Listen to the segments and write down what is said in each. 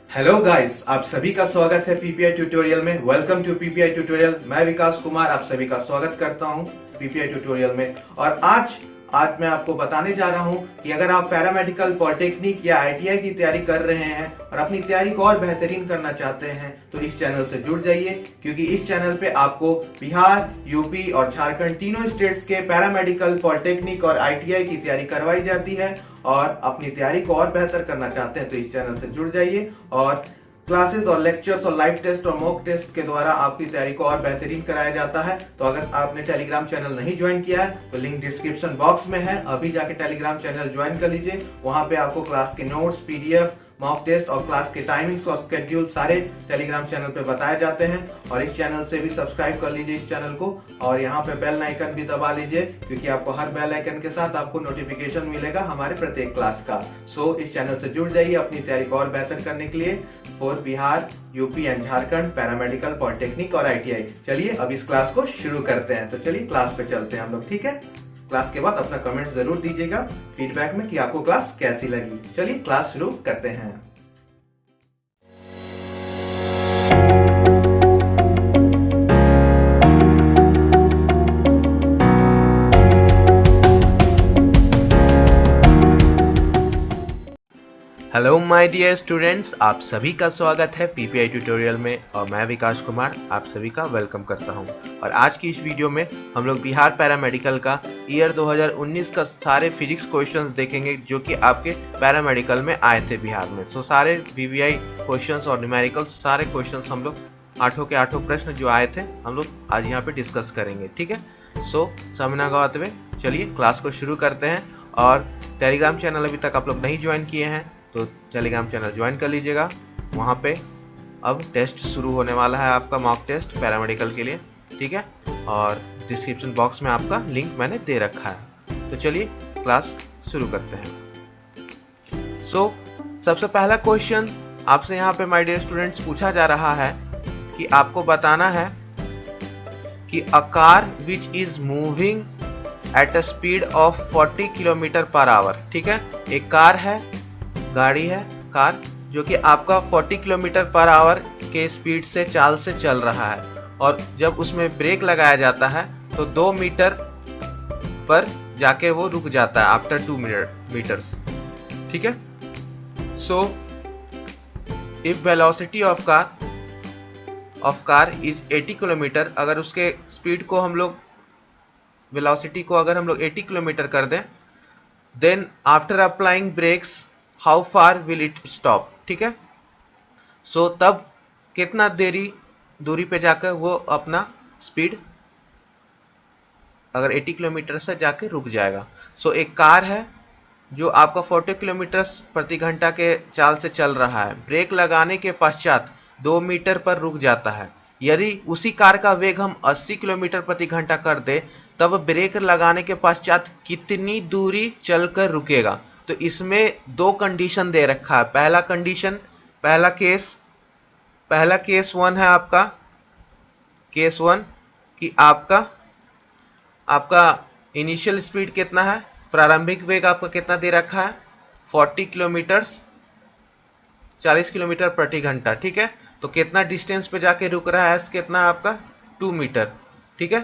Hello guys, आप सभी का स्वागत है पीपीआई ट्यूटोरियल में। Welcome to PPI tutorial. मैं विकास कुमार आप सभी का स्वागत करता हूं पीपीआई ट्यूटोरियल में। और आज मैं आपको बताने जा रहा हूं कि अगर आप पैरामेडिकल, पॉलिटेक्निक या आईटीआई की तैयारी कर रहे हैं और अपनी तैयारी को और बेहतरीन करना चाहते हैं तो इस चैनल से जुड़ जाइए, क्योंकि इस चैनल पे आपको बिहार, यूपी और झारखंड तीनों स्टेट्स के पैरामेडिकल, पॉलिटेक्निक और आईटीआई की तैयारी करवाई जाती है। और अपनी तैयारी को और बेहतर करना चाहते हैं तो इस चैनल से जुड़ जाइए। और क्लासेस और लेक्चर्स और लाइव टेस्ट और मॉक टेस्ट के द्वारा आपकी तैयारी को और बेहतरीन कराया जाता है। तो अगर आपने टेलीग्राम चैनल नहीं ज्वाइन किया है तो लिंक डिस्क्रिप्शन बॉक्स में है, अभी जाके टेलीग्राम चैनल ज्वाइन कर लीजिए। वहां पे आपको क्लास के नोट्स, पीडीएफ, मॉक टेस्ट और क्लास के टाइमिंग्स और स्केड्यूल सारे टेलीग्राम चैनल पे बताए जाते हैं। और इस चैनल से भी सब्सक्राइब कर लीजिए इस चैनल को, और यहाँ पे बेल आइकन भी दबा लीजिए, क्योंकि आपको हर बेल आइकन के साथ आपको नोटिफिकेशन मिलेगा हमारे प्रत्येक क्लास का। सो इस चैनल से जुड़ जाइए अपनी तैयारी को और बेहतर करने के लिए for Bihar, UP and Jharkhand paramedical, polytechnic और आईटीआई। चलिए अब इस क्लास को शुरू करते हैं। तो चलिए क्लास पे चलते हैं हम लोग, ठीक है। क्लास के बाद अपना कमेंट्स जरूर दीजिएगा फीडबैक में कि आपको क्लास कैसी लगी। चलिए क्लास शुरू करते हैं। हेलो माय डियर स्टूडेंट्स, आप सभी का स्वागत है पीपीआई ट्यूटोरियल में और मैं विकास कुमार आप सभी का वेलकम करता हूं। और आज की इस वीडियो में हम लोग बिहार पैरामेडिकल का ईयर 2019 का सारे फिजिक्स क्वेश्चंस देखेंगे जो कि आपके पैरामेडिकल में आए थे बिहार में। सो सारे वीवीआई क्वेश्चंस और न्यूमेरिकल्स सारे क्वेश्चंस हम लोग आठों के आठों प्रश्न जो आए थे हम लोग आज यहाँ पे डिस्कस करेंगे, ठीक है। सो समय ना गवाते हुए चलिए क्लास को शुरू करते हैं। और टेलीग्राम चैनल अभी तक आप लोग नहीं ज्वाइन किए हैं तो टेलीग्राम चैनल ज्वाइन कर लीजिएगा। वहाँ पे अब टेस्ट शुरू होने वाला है, आपका मॉक टेस्ट पैरामेडिकल के लिए, ठीक है। और डिस्क्रिप्शन बॉक्स में आपका लिंक मैंने दे रखा है। तो चलिए क्लास शुरू करते हैं। सो सबसे पहला क्वेश्चन आपसे यहाँ पे माय डियर स्टूडेंट्स पूछा जा रहा है कि आपको बताना है कि a car which is moving at a speed of 40 kilometre per hour, ठीक है। एक कार है, गाड़ी है, कार जो कि आपका 40 किलोमीटर पर आवर के स्पीड से चाल से चल रहा है। और जब उसमें ब्रेक लगाया जाता है तो 2 मीटर पर जाके वो रुक जाता है आफ्टर 2 मीटर्स, ठीक है। So if velocity of car is 80 kilometre, अगर उसके स्पीड को हम लोग वेलोसिटी को अगर हम लोग 80 किलोमीटर कर दें, then after applying brakes how far will it stop, ठीक है। सो तब कितना दूरी पे जाकर वो अपना स्पीड अगर 80 किलोमीटर से जाके रुक जाएगा। सो एक कार है जो आपका 40 किलोमीटर प्रति घंटा के चाल से चल रहा है, ब्रेक लगाने के पश्चात 2 मीटर पर रुक जाता है। यदि उसी कार का वेग हम 80 किलोमीटर प्रति घंटा कर दे तब ब्रेक लगाने के पश्चात कितनी दूरी चलकर रुकेगा। तो इसमें दो कंडीशन दे रखा है। पहला केस 1 है आपका, केस 1 कि आपका इनिशियल स्पीड कितना है, प्रारंभिक वेग आपका कितना दे रखा है 40 किलोमीटर 40 किलोमीटर प्रति घंटा, ठीक है। तो कितना डिस्टेंस पे जाके रुक रहा है, कितना आपका 2 मीटर, ठीक है।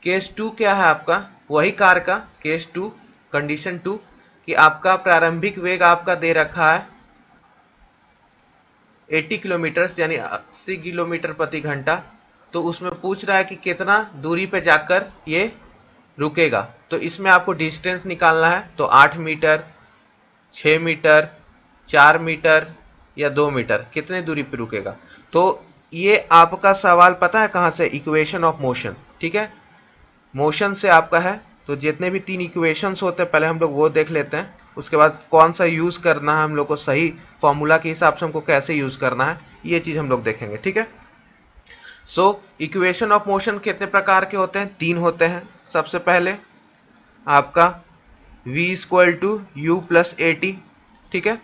केस 2 क्या है आपका, वही कार का केस 2 कंडीशन 2 कि आपका प्रारंभिक वेग आपका दे रखा है 80 किलोमीटर यानी 80 किलोमीटर प्रति घंटा। तो उसमें पूछ रहा है कि कितना दूरी पे जाकर ये रुकेगा। तो इसमें आपको डिस्टेंस निकालना है। तो 8 मीटर, 6 मीटर, 4 मीटर या 2 मीटर कितने दूरी पे रुकेगा। तो ये आपका सवाल पता है कहाँ से, इक्वेशन ऑफ मोशन, ठीक है। मोशन से आपका है। तो जितने भी 3 इक्वेशंस होते हैं पहले हम लोग वो देख लेते हैं, उसके बाद कौन सा यूज करना है हम लोग को, सही फॉर्मूला के हिसाब से हमको कैसे यूज करना है ये चीज हम लोग देखेंगे, ठीक है। सो इक्वेशन ऑफ मोशन कितने प्रकार के होते हैं, 3 होते हैं। सबसे पहले आपका v equal to u plus a t, ठीक है।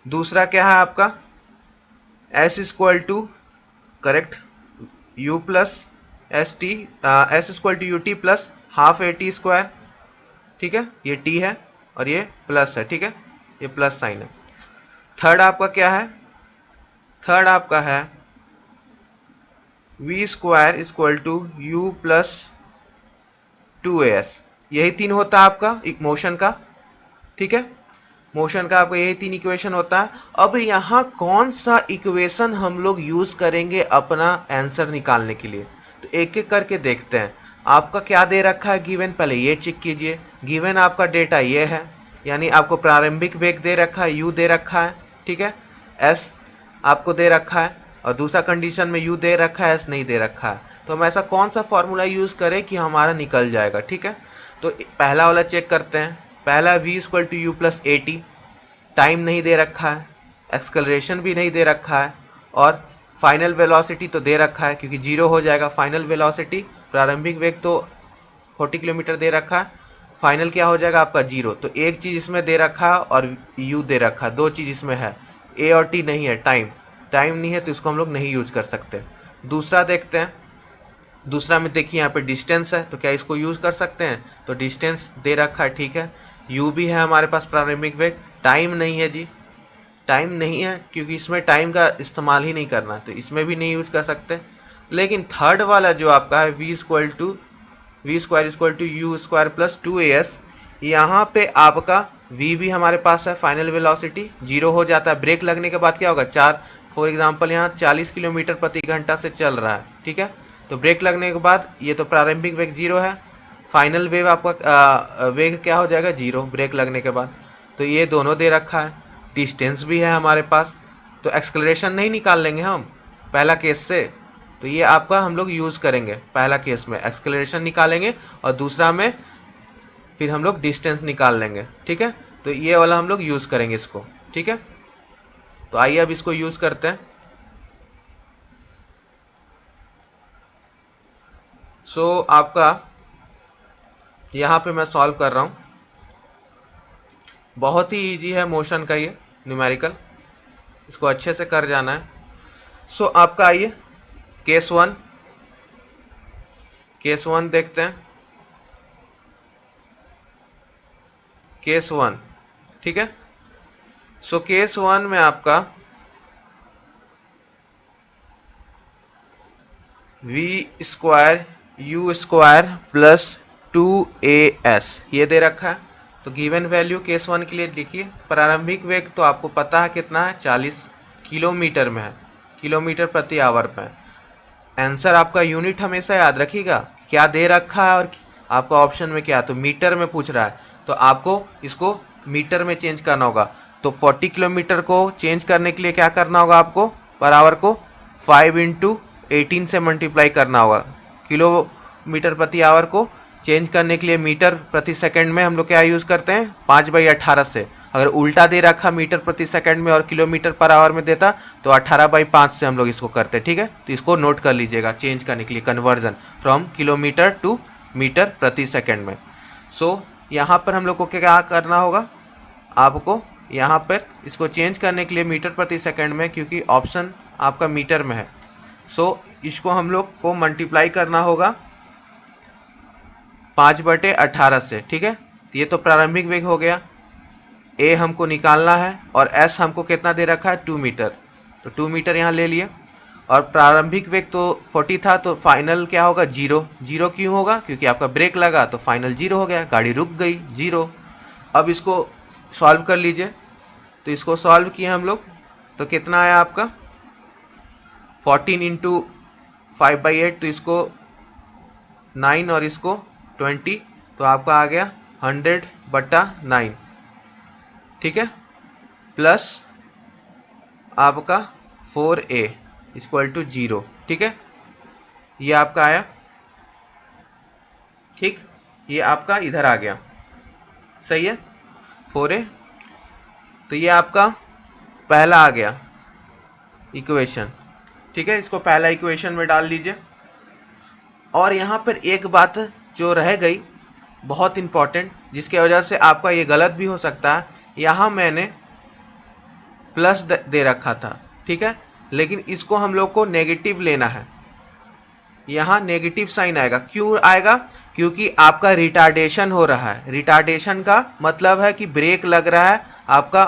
दूसरा क्या है आपका s equal to, correct, u plus s t, s equal to u t plus half a t square, ठीक है। ये t है और ये प्लस है, ठीक है, ये प्लस साइन है। थर्ड आपका क्या है, थर्ड आपका है v square equal to u plus 2as। यही तीन होता है आपका एक मोशन का, ठीक है। मोशन का आपका यही तीन इक्वेशन होता है। अब यहाँ कौन सा इक्वेशन हम लोग यूज करेंगे अपना आंसर निकालने के लिए, तो एक एक करके देखते हैं। आपका क्या दे रखा है गिवन, पहले ये चेक कीजिए। गिवन आपका डेटा ये है, यानी आपको प्रारंभिक वेग दे रखा है, u दे रखा है, ठीक है। s आपको दे रखा है, और दूसरा कंडीशन में u दे रखा है, s नहीं दे रखा है। तो हम ऐसा कौन सा फॉर्मूला यूज करें कि हमारा निकल जाएगा, ठीक है। तो पहला वाला चेक करते हैं। पहला v equal to u plus 80, time नहीं दे रखा है, एक्सेलरेशन भी नहीं दे रखा है, और फाइनल वेलोसिटी तो दे रखा है क्योंकि जीरो हो जाएगा फाइनल वेलोसिटी। प्रारंभिक वेग तो 40 किलोमीटर दे रखा है, फाइनल क्या हो जाएगा आपका जीरो। तो एक चीज इसमें दे रखा है और u दे रखा है, दो चीज इसमें है, a और t नहीं है। टाइम नहीं है तो इसको हम लोग नहीं यूज कर सकते। दूसरा देखते हैं। दूसरा में देखिए यहाँ पे डिस्टेंस है, तो क्या इसको यूज कर सकते हैं, तो डिस्टेंस दे रखा है, ठीक है। u भी है हमारे पास प्रारंभिक वेग। टाइम नहीं है जी, टाइम नहीं है क्योंकि इसमें टाइम का इस्तेमाल ही नहीं करना, तो इसमें भी नहीं यूज कर सकते। लेकिन थर्ड वाला जो आपका है v square equal to u square plus 2as, यहाँ पे आपका v भी हमारे पास है, फाइनल वेलोसिटी जीरो हो जाता है। ब्रेक लगने के बाद क्या होगा, फॉर एग्जाम्पल यहाँ 40 किलोमीटर प्रति घंटा से चल रहा है, ठीक है। तो ब्रेक लगने के बाद ये तो प्रारंभिक वेग जीरो है, फाइनल वेव आपका वेग क्या हो जाएगा, जीरो ब्रेक लगने के बाद। तो ये दोनों दे रखा है, डिस्टेंस भी है हमारे पास। तो एक्सेलरेशन नहीं निकाल लेंगे हम पहला केस से, तो ये आपका हम लोग यूज करेंगे। पहला केस में एक्सेलरेशन निकालेंगे और दूसरा में फिर हम लोग डिस्टेंस निकाल लेंगे, ठीक है। तो ये वाला हम लोग यूज करेंगे इसको, ठीक है। तो आइए अब इसको यूज करते हैं। सो आपका यहाँ पे मैं सॉल्व कर रहा हूँ, बहुत ही इजी है मोशन का ये न्यूमेरिकल, इसको अच्छे से कर जाना है। सो आपका आइए केस वन देखते हैं। केस वन, ठीक है। सो केस वन में आपका v square u square plus 2as ये दे रखा है। तो गिवन वैल्यू केस वन के लिए लिखिए। प्रारंभिक वेग तो आपको पता है कितना है, 40 किलोमीटर में है, किलोमीटर प्रति आवर पे। आंसर आपका यूनिट हमेशा याद रखिएगा, क्या दे रखा है और आपका ऑप्शन में क्या, तो मीटर में पूछ रहा है, तो आपको इसको मीटर में चेंज करना होगा। तो 40 किलोमीटर को चेंज करने के लिए क्या करना होगा आपको, पर आवर को 5 इंटू 18 से मल्टीप्लाई करना होगा। किलोमीटर प्रति आवर को चेंज करने के लिए मीटर प्रति सेकंड में हम लोग क्या यूज करते हैं, 5/18 से। अगर उल्टा दे रखा मीटर प्रति सेकंड में और किलोमीटर पर आवर में देता तो 18/5 से हम लोग इसको करते, ठीक है। तो इसको नोट कर लीजिएगा चेंज करने के लिए, conversion from kilometre to metre प्रति सेकंड में। सो यहाँ पर हम लोग को क्या करना होगा, आपको यहाँ पर इसको चेंज करने के लिए मीटर प्रति सेकंड में, क्योंकि ऑप्शन आपका मीटर में है। सो इसको हम लोग को मल्टीप्लाई करना होगा 5/18 से, ठीक है। ये तो प्रारंभिक वेग हो गया। ए हमको निकालना है और एस हमको कितना दे रखा है, 2 मीटर। तो 2 मीटर यहाँ ले लिए, और प्रारंभिक वेग तो 40 था, तो फाइनल क्या होगा, जीरो। जीरो क्यों होगा, क्योंकि आपका ब्रेक लगा तो फाइनल जीरो हो गया, गाड़ी रुक गई, जीरो। अब इसको सॉल्व कर लीजिए। तो इसको सॉल्व किए हम लोग, तो कितना आया आपका 14 इंटू 5/8, तो इसको 9 और इसको 20, तो आपका आ गया 100/9, ठीक है। प्लस आपका 4a इक्वल टू 0, ठीक है। ये आपका आया, ठीक। ये आपका इधर आ गया, सही है, 4a। तो ये आपका पहला आ गया इक्वेशन, ठीक है। इसको पहला इक्वेशन में डाल लीजिए। और यहाँ पर एक बात जो रह गई बहुत इंपॉर्टेंट, जिसकी वजह से आपका ये गलत भी हो सकता है, यहाँ मैंने प्लस दे रखा था, ठीक है, लेकिन इसको हम लोग को नेगेटिव लेना है। यहाँ नेगेटिव साइन आएगा, क्यों आएगा, क्योंकि आपका रिटार्डेशन हो रहा है। रिटार्डेशन का मतलब है कि ब्रेक लग रहा है, आपका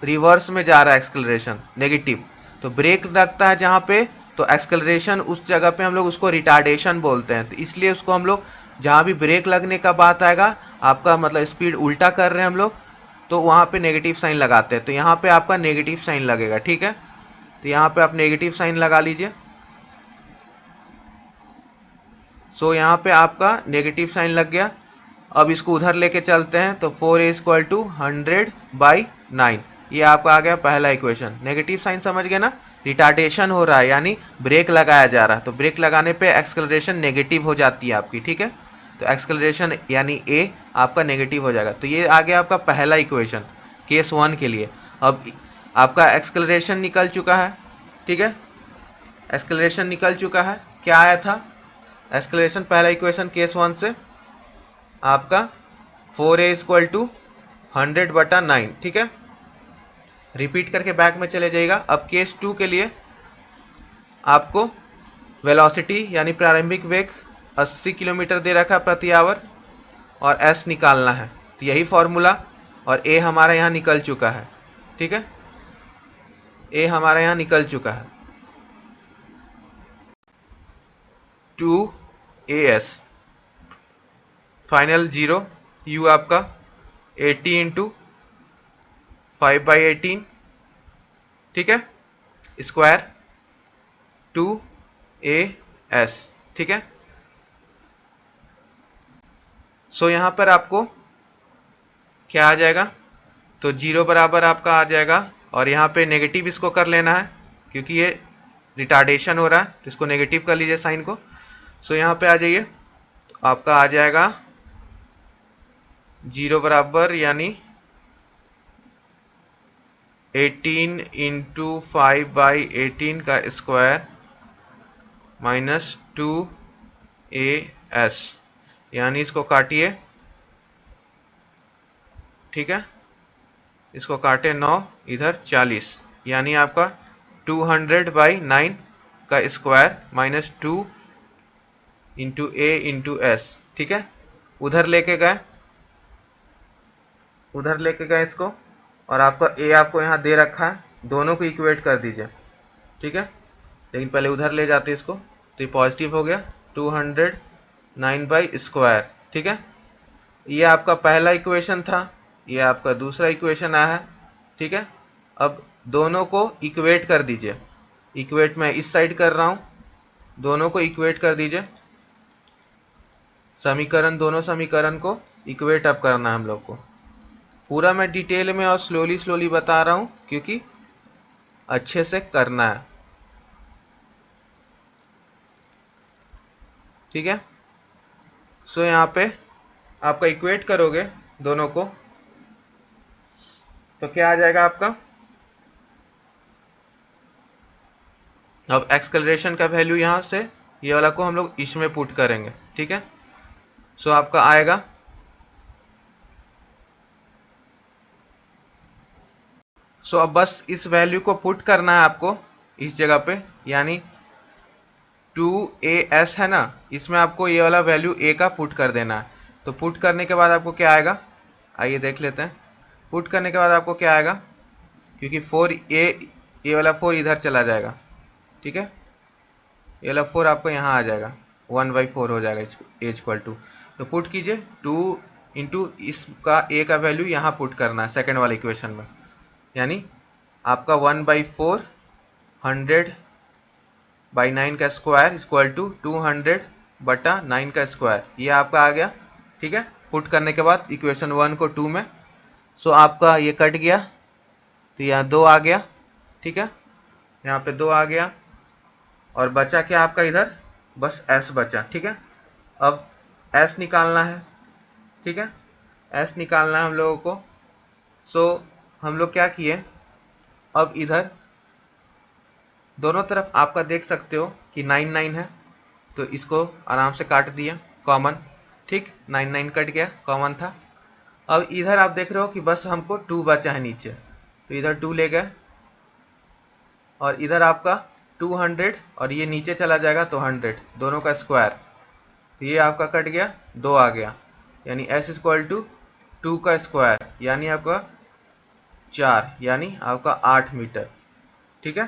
रिवर्स में जा रहा है एक्सेलरेशन, नेगेटिव। तो ब्रेक लगता है जहाँ पे, तो एक्सेलरेशन उस जगह पे हम लोग उसको रिटार्डेशन बोलते हैं। तो इसलिए उसको हम लोग जहाँ भी ब्रेक लगने का बात आएगा, आपका मतलब स्पीड उल्टा कर रहे हैं हम लोग, तो वहाँ पे नेगेटिव साइन लगाते हैं। तो यहाँ पे आपका नेगेटिव साइन लगेगा, ठीक है। तो यहाँ पे आप नेगेटिव साइन लगा लीजिए। सो यहाँ पे आपका नेगेटिव साइन लग गया। अब इसको उधर लेके चलते हैं, तो 4a इक्वल टू 100/9, ये आपका आ गया पहला इक्वेशन। नेगेटिव साइन समझ गए ना, रिटार्डेशन हो रहा है यानी ब्रेक लगाया जा रहा है, तो ब्रेक लगाने पे एक्सेलरेशन नेगेटिव हो जाती है आपकी, ठीक है। तो एक्सेलरेशन यानी a आपका नेगेटिव हो जाएगा। तो ये आ गया आपका पहला इक्वेशन केस 1 के लिए। अब आपका एक्सेलरेशन निकल चुका है, ठीक है, एक्सेलरेशन निकल चुका है। क्या आया था एक्सेलरेशन, पहला इक्वेशन केस 1 से आपका 4a इक्वल टू 100/9, ठीक है। रिपीट करके बैक में चले जाइएगा। अब केस 2 के लिए आपको वेलोसिटी यानी प्रारंभिक वेग 80 किलोमीटर दे रखा है प्रति आवर और s निकालना है। तो यही फॉर्मूला, और a हमारा यहाँ निकल चुका है, ठीक है, a हमारा यहाँ निकल चुका है 2as फाइनल 0, u आपका 80 इंटू 5/18, ठीक है, स्क्वायर 2as, ठीक है। सो यहाँ पर आपको क्या आ जाएगा, तो 0 बराबर आपका आ जाएगा, और यहाँ पे नेगेटिव इसको कर लेना है क्योंकि ये रिटार्डेशन हो रहा है, तो इसको नेगेटिव कर लीजिए साइन को। सो यहाँ पे आ जाइए, तो आपका आ जाएगा 0 बराबर यानी 18 इंटू 5/18 का स्क्वायर माइनस 2as, यानी इसको काटिए, ठीक है, इसको काटे 9, इधर 40, यानी आपका 200/9 का square minus 2 into a into S, ठीक है। उधर लेके गए इसको, और आपका a आपको यहाँ दे रखा है, दोनों को इक्वेट कर दीजिए, ठीक है। लेकिन पहले उधर ले जाते इसको, तो ये पॉजिटिव हो गया 209/स्क्वायर, ठीक है। ये आपका पहला इक्वेशन था, ये आपका दूसरा इक्वेशन आया है, ठीक है। अब दोनों को इक्वेट कर दीजिए। इक्वेट मैं इस साइड कर रहा हूं, दोनों को इक्वेट कर दीजिए। समीकरण, दोनों समीकरण को इक्वेट अप करना है हम लोग को। पूरा मैं डिटेल में और स्लोली बता रहा हूं क्योंकि अच्छे से करना है, ठीक है। सो यहाँ पे आपका इक्वेट करोगे दोनों को, तो क्या आ जाएगा आपका, अब एक्सेलरेशन का वैल्यू यहाँ से ये वाला को हम लोग इसमें पुट करेंगे, ठीक है। सो आपका आएगा अब बस इस वैल्यू को पुट करना है आपको इस जगह पे, यानी 2as है ना, इसमें आपको ये वाला वैल्यू a का पुट कर देना है। तो पुट करने के बाद आपको क्या आएगा, आइए देख लेते हैं। पुट करने के बाद आपको क्या आएगा, क्योंकि 4a, ये वाला 4 इधर चला जाएगा, ठीक है, ये वाला 4 आपको यहाँ आ जाएगा, 1/4 हो जाएगा a इक्वल टू। तो पुट कीजिए 2 इंटू इसका a का वैल्यू यहाँ पुट करना है सेकेंड वाले इक्वेशन में, यानी आपका 1/4 100/9 का स्क्वायर इक्वल टू 200/9 का स्क्वायर, ये आपका आ गया, ठीक है। पुट करने के बाद इक्वेशन 1 को 2 में, सो आपका ये कट गया, तो यहाँ 2 आ गया, ठीक है, यहाँ पे 2 आ गया, और बचा क्या आपका इधर, बस s बचा, ठीक है। अब s निकालना है, ठीक है, s निकालना है हम लोगों को। सो हम लोग क्या किए, अब इधर दोनों तरफ आपका देख सकते हो कि 9 है, तो इसको आराम से काट दिया कॉमन, ठीक, 9 कट गया, कॉमन था। अब इधर आप देख रहे हो कि बस हमको 2 बचा है नीचे, तो इधर 2 ले गए, और इधर आपका 200 और ये नीचे चला जाएगा तो 100, दोनों का स्क्वायर, तो ये आपका कट गया, 2 आ गया, यानी s इक्वल टू 2 का स्क्वायर, यानी आपका 4, यानी आपका 8 मीटर, ठीक है।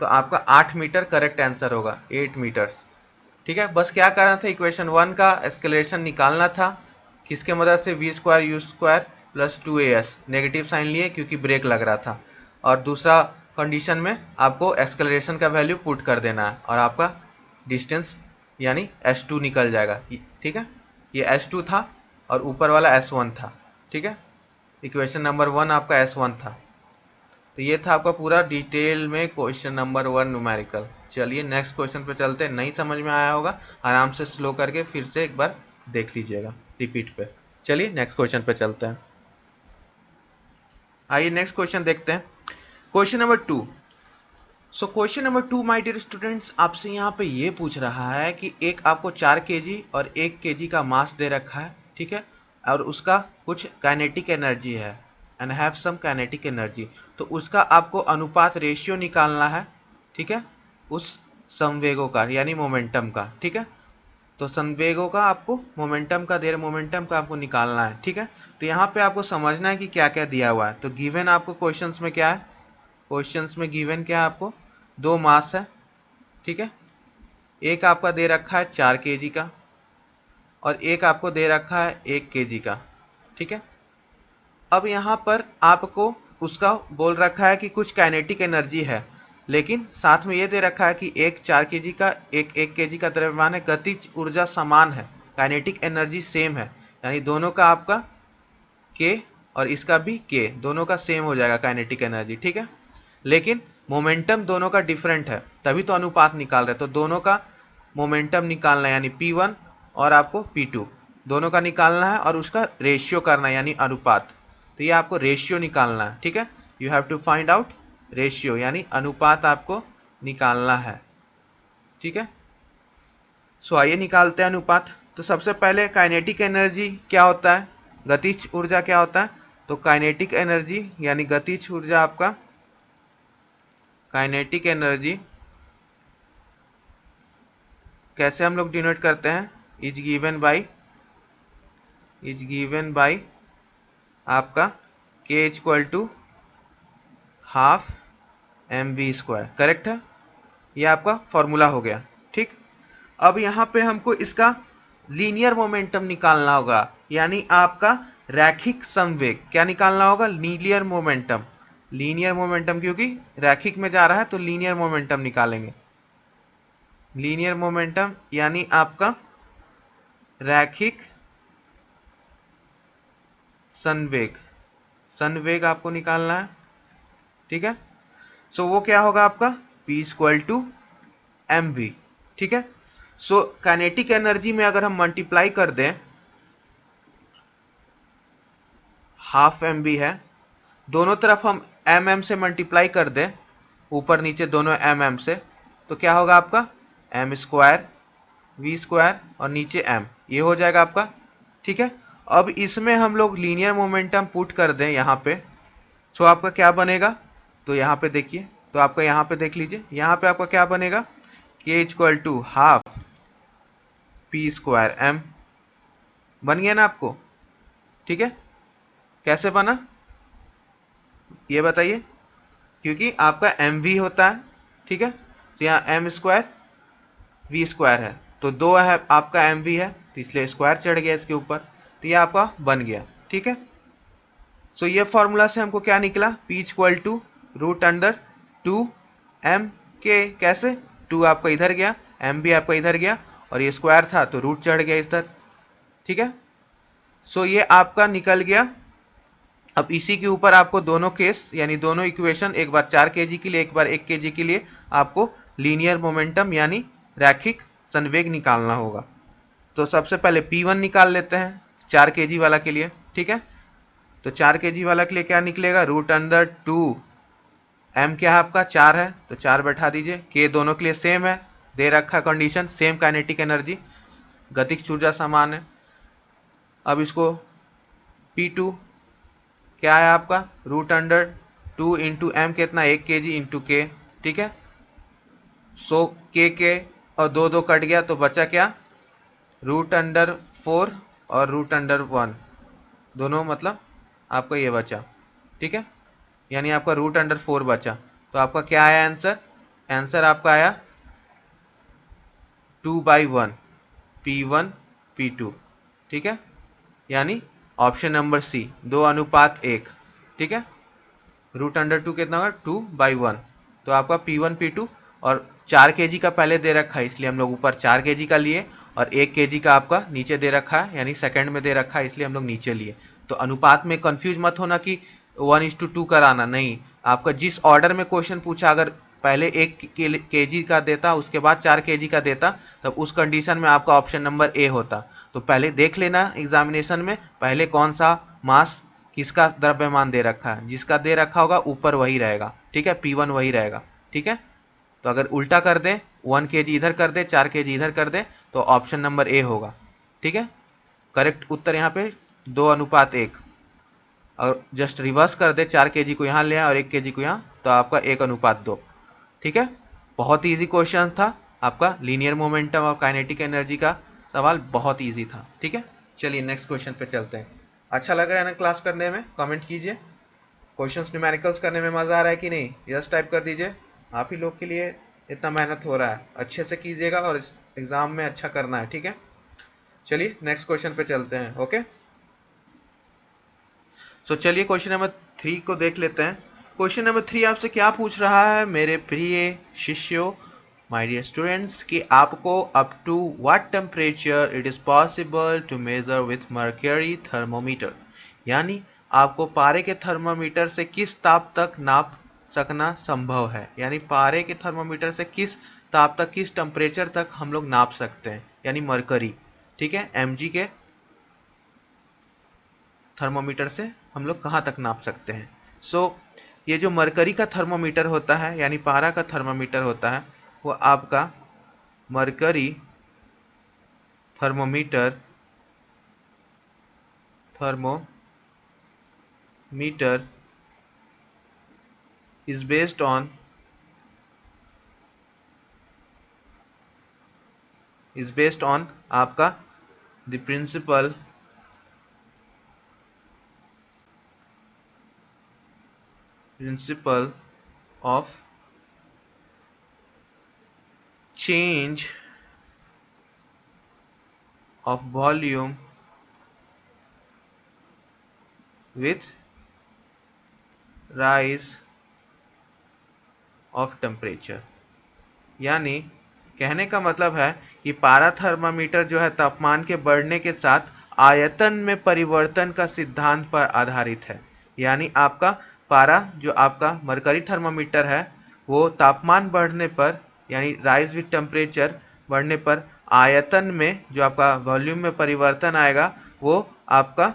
तो आपका 8 मीटर करेक्ट आंसर होगा, 8 मीटर्स। ठीक है, बस क्या करना था, इक्वेशन 1 का एस्केलेशन निकालना था, किसके मदद से, v square u square plus 2as, negative sign लिए क्योंकि ब्रेक लग रहा था, और दूसरा कंडीशन में आपको एस्केलेशन का वैल्यू पुट कर देना है और आपका डिस्टेंस यानी s2 निकल जाएगा। ठीक है, ये s2 था और ऊपर वाला s1 था। ठीक है, इक्वेशन नंबर 1 आपका s1 था। तो ये था आपका पूरा डिटेल में क्वेश्चन नंबर 1 न्यूमेरिकल। चलिए नेक्स्ट क्वेश्चन पे चलते हैं। नहीं समझ में आया होगा, आराम से स्लो करके फिर से एक बार देख लीजिएगा रिपीट पे। चलिए नेक्स्ट क्वेश्चन पे चलते हैं। आइए नेक्स्ट क्वेश्चन देखते हैं, question number 2। So question number 2 my dear students, आपसे यहाँ पे ये पूछ रहा है कि एक आपको 4 केजी और 1 केजी का मास दे रखा है। ठीक है, और उसका कुछ काइनेटिक एनर्जी है, and have some kinetic energy. तो उसका आपको अनुपात रेशियो निकालना है। ठीक है, उस संवेगों का यानी मोमेंटम का। ठीक है, तो संवेगों का आपको मोमेंटम का देर मोमेंटम का आपको निकालना है। ठीक है, तो यहाँ पे आपको समझना है कि क्या क्या दिया हुआ है। तो गिवन आपको क्वेश्चंस में क्या है, क्वेश्चंस में गिवन क्या है, आपको 2 मास है। ठीक है, एक आपका दे रखा है 4 केजी का और एक आपको दे रखा है 1 केजी का। ठीक है, अब यहाँ पर आपको उसका बोल रखा है कि कुछ काइनेटिक एनर्जी है, लेकिन साथ में ये दे रखा है कि एक 4 केजी का एक 1 केजी का द्रव्यमान है, गतिज ऊर्जा समान है, काइनेटिक एनर्जी सेम है, यानी दोनों का आपका के और इसका भी के, दोनों का सेम हो जाएगा काइनेटिक एनर्जी। ठीक है, लेकिन मोमेंटम दोनों का डिफरेंट है, तभी तो अनुपात निकाल रहे हैं। तो दोनों का मोमेंटम निकालना है, यानी P1 और आपको P2 दोनों का निकालना है और उसका रेशियो करना है यानी अनुपात। तो ये आपको रेशियो निकालना है। ठीक है, you have to find out ratio यानी अनुपात आपको निकालना है। ठीक है, सो आइए निकालते हैं अनुपात। तो सबसे पहले काइनेटिक एनर्जी क्या होता है, गतिज ऊर्जा क्या होता है। तो काइनेटिक एनर्जी यानी गतिज ऊर्जा आपका, काइनेटिक एनर्जी कैसे हम लोग डिनोट करते हैं, इज गिवन बाई आपका k equal to half mv²। Correct है, ये आपका फॉर्मूला हो गया। ठीक, अब यहाँ पे हमको इसका लीनियर मोमेंटम निकालना होगा, यानी आपका रैखिक संवेग। क्या निकालना होगा, लीनियर मोमेंटम। लीनियर मोमेंटम क्योंकि रैखिक में जा रहा है तो लीनियर मोमेंटम निकालेंगे। लीनियर मोमेंटम यानी आपका रैखिक संवेग, संवेग आपको निकालना है। ठीक है, सो वो क्या होगा आपका P इक्वल टू mv। ठीक है, सो काइनेटिक एनर्जी में अगर हम मल्टीप्लाई कर दें, हाफ mv है, दोनों तरफ हम mm से मल्टीप्लाई कर दें, ऊपर नीचे दोनों mm से, तो क्या होगा आपका m² v² और नीचे m, ये हो जाएगा आपका। ठीक है, अब इसमें हम लोग लीनियर मोमेंटम पुट कर दें यहाँ पे, सो आपका क्या बनेगा, तो यहाँ पे देखिए, तो आपका यहाँ पे देख लीजिए, यहाँ पे आपका क्या बनेगा, k equal to half p² m बन गया ना आपको। ठीक है, कैसे बना ये बताइए, क्योंकि आपका mv होता है। ठीक है, तो यहाँ m² v² है, तो 2 है आपका mv है, तो इसलिए स्क्वायर चढ़ गया इसके ऊपर, तो ये आपका बन गया। ठीक है, सो ये फॉर्मूला से हमको क्या निकला, P equal to root under 2 m के, कैसे 2 आपका इधर गया, m भी आपका इधर गया, और ये स्क्वायर था तो रूट चढ़ गया इधर। ठीक है, सो ये आपका निकल गया। अब इसी के ऊपर आपको दोनों केस यानी दोनों इक्वेशन, एक बार 4 केजी के लिए एक बार 1 केजी के लिए, आपको लीनियर मोमेंटम यानी रैखिक संवेग निकालना होगा। तो सबसे पहले P1 निकाल लेते हैं 4 केजी वाला के लिए। ठीक है, तो 4 केजी वाला के लिए क्या निकलेगा, रूट अंडर 2 m क्या है आपका 4 है, तो 4 बैठा दीजिए, k दोनों के लिए सेम है, दे रखा कंडीशन सेम काइनेटिक एनर्जी, गतिज ऊर्जा समान है। अब इसको P2 क्या है आपका, रूट अंडर 2 इंटू एम कितना 1 केजी इंटू के। ठीक है, सो के और 2 कट गया तो बचा क्या, रूट अंडर 4 और रूट अंडर 1, दोनों मतलब आपका ये बचा। ठीक है, यानी आपका रूट अंडर 4 बचा, तो आपका क्या आया आंसर, आंसर आपका आया 2/1, P1 P2, ठीक है, यानी ऑप्शन नंबर सी 2:1, ठीक है। √2 कितना होगा 2/1, तो आपका P1 P2 और 4 kg का पहले दे रखा है इसलिए हम लोग ऊपर 4 kg का लिए और 1 kg का आपका नीचे दे रखा है यानी सेकंड में दे रखा है इसलिए हम लोग नीचे लिए। तो अनुपात में कंफ्यूज मत होना कि 1:2 कराना, नहीं, आपका जिस ऑर्डर में क्वेश्चन पूछा अगर पहले 1 kg का देता उसके बाद 4 kg का देता तब उस कंडीशन में आपका ऑप्शन नंबर ए होता। तो पहले देख लेना एग्जामिनेशन में पहले कौन सा मास किसका द्रव्यमान दे रखा है, जिसका दे रखा होगा ऊपर वही रहेगा, ठीक है, P1 वही रहेगा, ठीक है। तो अगर उल्टा कर दे 1 kg इधर कर दे 4 kg इधर कर दे तो ऑप्शन नंबर ए होगा, ठीक है। करेक्ट उत्तर यहाँ पे 2:1। और जस्ट रिवर्स कर दे 4 kg को यहाँ ले आए और 1 kg को यहाँ तो आपका 1:2, ठीक है। बहुत ही ईजी क्वेश्चन था आपका, लीनियर मोमेंटम और काइनेटिक एनर्जी का सवाल बहुत ईजी था, ठीक है। चलिए नेक्स्ट क्वेश्चन पे चलते हैं। अच्छा लग रहा है ना क्लास करने में, कमेंट कीजिए। क्वेश्चंस न्यूमेरिकल्स करने में मजा आ रहा है कि नहीं, यस टाइप कर दीजिए। आप ही लोग के लिए इतना मेहनत हो रहा है, अच्छे से कीजिएगा और इस एग्जाम में अच्छा करना है, ठीक है। चलिए नेक्स्ट क्वेश्चन पे चलते हैं। ओके, सो चलिए क्वेश्चन नंबर 3 को देख लेते हैं। क्वेश्चन नंबर 3 आपसे क्या पूछ रहा है मेरे प्रिय शिष्यों, माय डियर स्टूडेंट्स, कि आपको up to what temperature it is possible to measure with mercury thermometer, यानी आपको पारे के थर्मामीटर से किस ताप तक नाप सकना संभव है, यानी पारे के थर्मामीटर से किस ताप तक किस टेम्परेचर तक हम लोग नाप सकते हैं, यानी मरकरी, ठीक है, mg के थर्मोमीटर से हम लोग कहाँ तक नाप सकते हैं। सो ये जो मरकरी का थर्मोमीटर होता है यानी पारा का थर्मोमीटर होता है वो आपका mercury thermometer is based on आपका the principle of change of volume with rise of temperature, यानी कहने का मतलब है कि पारा थर्मामीटर जो है तापमान के बढ़ने के साथ आयतन में परिवर्तन का सिद्धांत पर आधारित है। यानी आपका पारा जो आपका मरकरी थर्मामीटर है वो तापमान बढ़ने पर यानी राइज विथ टेम्परेचर बढ़ने पर आयतन में जो आपका वॉल्यूम में परिवर्तन आएगा वो आपका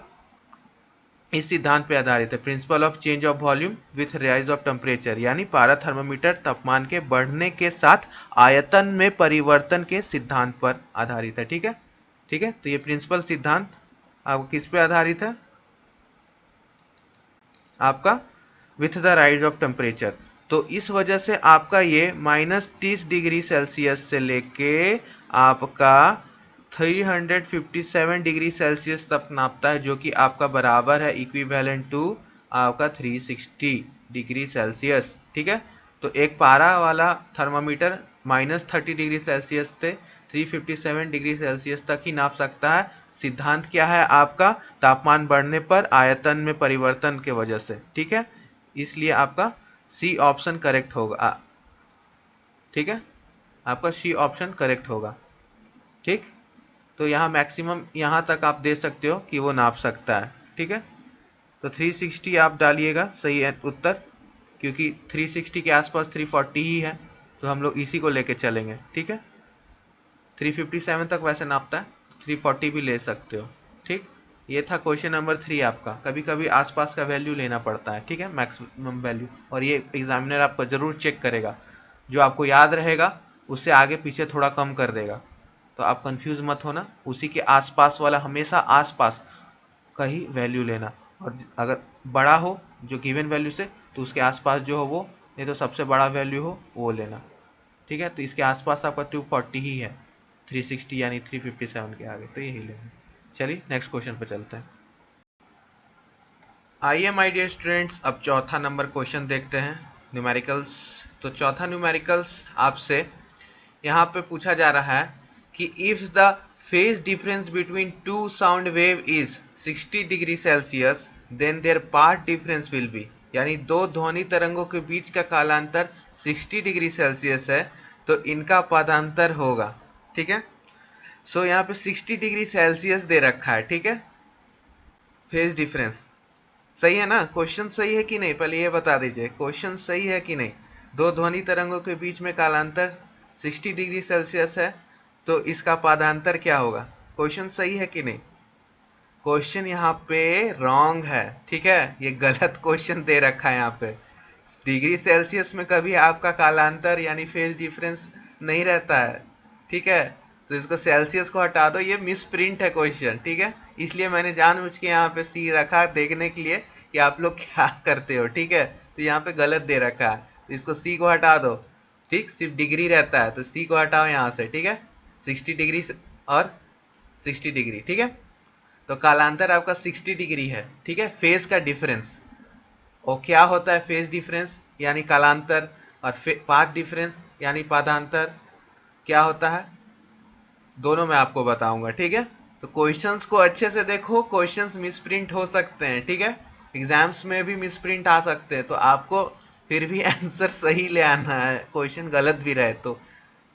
इस सिद्धांत पे आधारित है, principle of change of volume with rise of temperature, यानी पारा थर्मामीटर तापमान के बढ़ने के साथ आयतन में परिवर्तन के सिद्धांत पर आधारित है, ठीक है, ठीक है। तो ये प्रिंसिपल सिद्धांत आपको किस पे आधारित है, आपका with the rise of temperature. तो इस वजह से आपका ये -30 डिग्री सेल्सियस से लेके आपका 357 डिग्री सेल्सियस तक नापता है, जो कि आपका बराबर है इक्विवेलेंट टू आपका 360 डिग्री सेल्सियस, ठीक है। तो एक पारा वाला थर्मामीटर -30 डिग्री सेल्सियस से 357 डिग्री सेल्सियस तक ही नाप सकता है। सिद्धांत क्या है आपका, तापमान बढ़ने पर आयतन में परिवर्तन के वजह से, ठीक है। इसलिए आपका सी ऑप्शन करेक्ट होगा, ठीक है, आपका सी ऑप्शन करेक्ट होगा, ठीक। तो यहाँ मैक्सिमम यहाँ तक आप दे सकते हो कि वो नाप सकता है, ठीक है। तो 360 आप डालिएगा सही है उत्तर, क्योंकि 360 के आसपास 340 ही है तो हम लोग इसी को लेके चलेंगे, ठीक है। 357 तक वैसे नापता है, 340 भी ले सकते हो, ठीक। ये था क्वेश्चन नंबर 3 आपका। कभी कभी आसपास का वैल्यू लेना पड़ता है, ठीक है, मैक्सिमम वैल्यू, और ये एग्जामिनर आपका जरूर चेक करेगा, जो आपको याद रहेगा उससे आगे पीछे थोड़ा कम कर देगा। तो आप कंफ्यूज मत होना, उसी के आसपास वाला हमेशा आसपास का ही वैल्यू लेना, और अगर बड़ा हो जो गिवन वैल्यू से तो उसके आसपास जो हो वो, नहीं तो सबसे बड़ा वैल्यू हो वो लेना, ठीक है। तो इसके आसपास आपका 240 ही है, 360 यानी 357 के आगे, तो यही लेना। चलिए नेक्स्ट क्वेश्चन पर चलते हैं। आइए माय डियर स्टूडेंट्स अब चौथा नंबर क्वेश्चन देखते हैं। न्यूमेरिकल्स। तो चौथा न्यूमेरिकल्स आपसे यहाँ पे पूछा जा रहा है कि if the phase difference between two sound wave is 60 degree celsius then their path difference will be, यानी दो ध्वनि तरंगों के बीच का कालांतर 60 डिग्री सेल्सियस है तो इनका पादांतर होगा। ठीक है, सो यहाँ पे 60 डिग्री सेल्सियस दे रखा है। ठीक है, फेज डिफरेंस सही है ना? क्वेश्चन सही है कि नहीं, पहले ये बता दीजिए, क्वेश्चन सही है कि नहीं? दो ध्वनि तरंगों के बीच में कालांतर 60 डिग्री सेल्सियस है तो इसका पादांतर क्या होगा? क्वेश्चन सही है कि नहीं? क्वेश्चन यहाँ पे रॉन्ग है। ठीक है, ये गलत क्वेश्चन दे रखा है यहाँ पे। डिग्री सेल्सियस में कभी आपका कालांतर यानी फेज डिफरेंस नहीं रहता है। ठीक है, तो इसको सेल्सियस को हटा दो, ये मिस प्रिंट है क्वेश्चन। ठीक है, इसलिए मैंने जानबूझ के यहाँ पे सी रखा देखने के लिए कि आप लोग क्या करते हो। ठीक है, तो यहाँ पे गलत दे रखा है, तो इसको सी को हटा दो। ठीक, सिर्फ डिग्री रहता है तो सी को हटाओ यहाँ से। ठीक है, 60 डिग्री और 60 डिग्री। ठीक है, तो कालांतर आपका 60 डिग्री है। ठीक है, फेज का डिफरेंस। और क्या होता है फेज डिफरेंस यानी कालांतर, और पाथ डिफरेंस यानी पादांतर क्या होता है, दोनों मैं आपको बताऊंगा। ठीक है, तो क्वेश्चंस को अच्छे से देखो, क्वेश्चंस मिसप्रिंट हो सकते हैं। ठीक है, एग्जाम्स में भी मिसप्रिंट आ सकते हैं, तो आपको फिर भी आंसर सही ले आना है। क्वेश्चन गलत भी रहे तो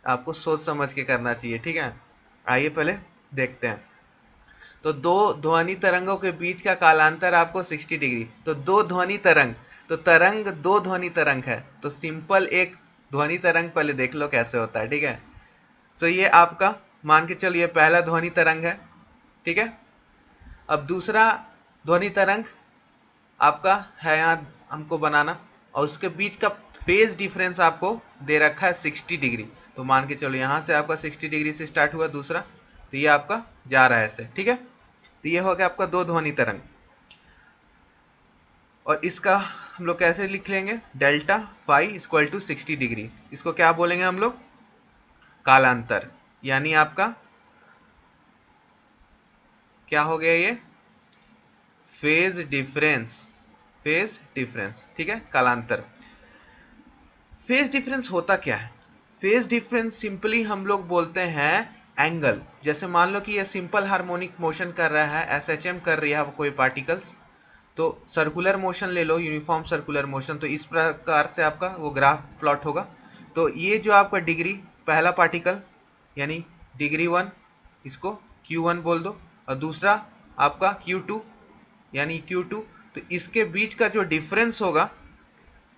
आपको सोच समझ के करना चाहिए। ठीक है, आइए पहले देखते हैं। तो दो ध्वनि तरंगों के बीच का कालांतर आपको 60 डिग्री, तो दो ध्वनि तरंग, तो तरंग दो ध्वनि तरंग है, तो सिंपल एक ध्वनि तरंग पहले देख लो कैसे होता है। ठीक है, सो ये आपका मान के चलो ये पहला ध्वनि तरंग है। ठीक है, अब दूसरा ध्वनि तरंग आपका है यहाँ हमको बनाना, और उसके बीच का फेज डिफरेंस आपको दे रखा है 60 डिग्री। तो मान के चलो यहाँ से आपका 60 डिग्री से स्टार्ट हुआ दूसरा, तो ये आपका जा रहा है ऐसे। ठीक है, तो ये हो गया आपका दो ध्वनि तरंग, और इसका हम लोग कैसे लिख लेंगे, delta phi equal to 60 degree. इसको क्या बोलेंगे हम लोग, कालांतर, यानी आपका क्या हो गया ये, फेज डिफरेंस। फेज डिफरेंस, ठीक है, कालांतर। फेज डिफरेंस होता क्या है? फेज डिफरेंस सिंपली हम लोग बोलते हैं एंगल। जैसे मान लो कि ये सिंपल हार्मोनिक मोशन कर रहा है, एसएचएम कर रही है कोई पार्टिकल्स, तो सर्कुलर मोशन ले लो, यूनिफॉर्म सर्कुलर मोशन, तो इस प्रकार से आपका वो ग्राफ प्लॉट होगा। तो ये जो आपका डिग्री पहला पार्टिकल यानी डिग्री 1, इसको Q1 बोल दो, और दूसरा आपका Q2 यानी Q2, तो इसके बीच का जो डिफरेंस होगा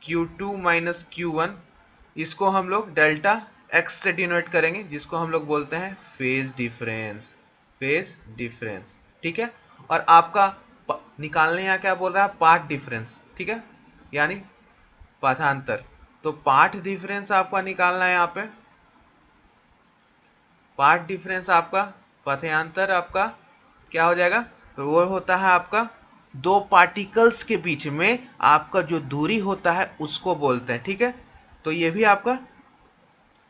Q2 माइनस Q1, इसको हम लोग डेल्टा एक्स से डिनोट करेंगे, जिसको हम लोग बोलते हैं फेज डिफरेंस। फेज डिफरेंस, ठीक है। और आपका निकालने यहाँ क्या बोल रहा है, पाथ डिफरेंस, ठीक है, यानी पाथांतर। तो पाथ डिफरेंस आपका निकालना है यहाँ पे, पाथ डिफरेंस आपका, पथयांतर आपका क्या हो जाएगा, तो वो होता है आपका दो पार्टिकल्स के बीच में आपका जो दूरी होता है उसको बोलते हैं। ठीक है, तो ये भी आपका